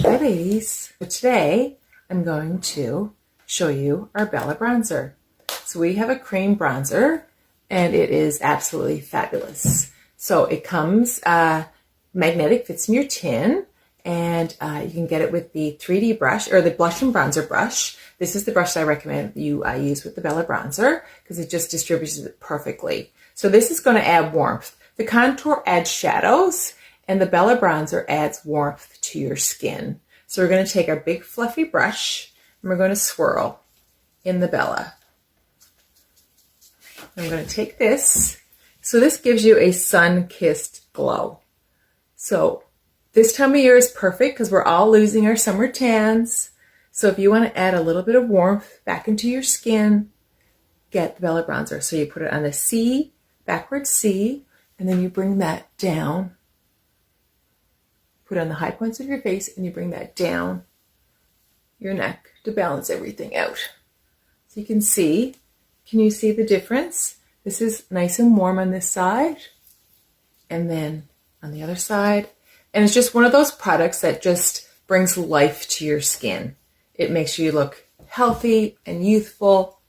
Hi ladies, so today I'm going to show you our Bella bronzer. So we have a cream bronzer and it is absolutely fabulous. So it comes magnetic, fits in your tin, and you can get it with the 3D brush or the blush and bronzer brush. This is the brush that I recommend you use with the Bella bronzer because it just distributes it perfectly. So this is going to add warmth. The contour adds shadows and the Bella bronzer adds warmth to your skin. So we're going to take our big fluffy brush and we're going to swirl in the Bella. I'm going to take this. So this gives you a sun-kissed glow. So this time of year is perfect because we're all losing our summer tans. So if you want to add a little bit of warmth back into your skin, get the Bella bronzer. So you put it on the C, backwards C, and then you bring that down. Put it on the high points of your face and you bring that down your neck to balance everything out. So you can see, can you see the difference? This is nice and warm on this side and then on the other side. And it's just one of those products that just brings life to your skin. It makes you look healthy and youthful,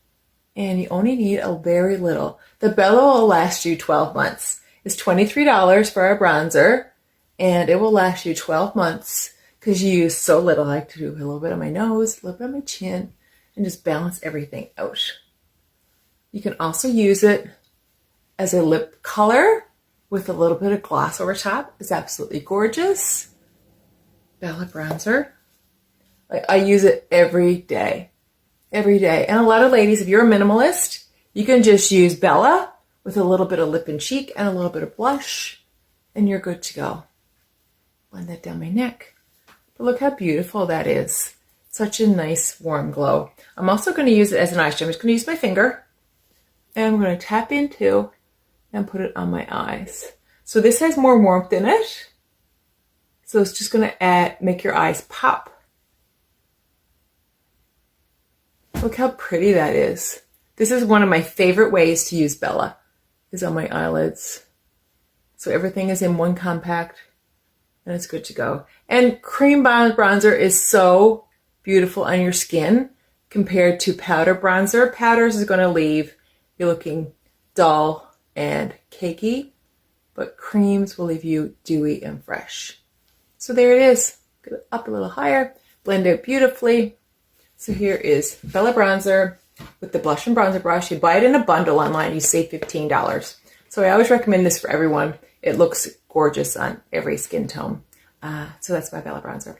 and you only need a very little. The Bella will last you 12 months. It's $23 for our bronzer, and it will last you 12 months because you use so little. I like to do a little bit on my nose, a little bit on my chin, and just balance everything out. You can also use it as a lip color with a little bit of gloss over top. It's absolutely gorgeous. Bella bronzer. I use it every day. Every day. And a lot of ladies, if you're a minimalist, you can just use Bella with a little bit of lip and cheek and a little bit of blush, and you're good to go. Blend that down my neck. But look how beautiful that is. Such a nice warm glow. I'm also going to use it as an eye shade. I'm just going to use my finger and I'm going to tap into and put it on my eyes. So this has more warmth in it. So it's just going to make your eyes pop. Look how pretty that is. This is one of my favorite ways to use Bella, is on my eyelids. So everything is in one compact and it's good to go. And cream bronzer is so beautiful on your skin compared to powder bronzer. Powders is going to leave you looking dull and cakey, but creams will leave you dewy and fresh. So there it is. Get it up a little higher, blend it beautifully. So here is Bella bronzer with the blush and bronzer brush. You buy it in a bundle online, you save $15. So I always recommend this for everyone. It looks gorgeous on every skin tone. So that's my Bella bronzer.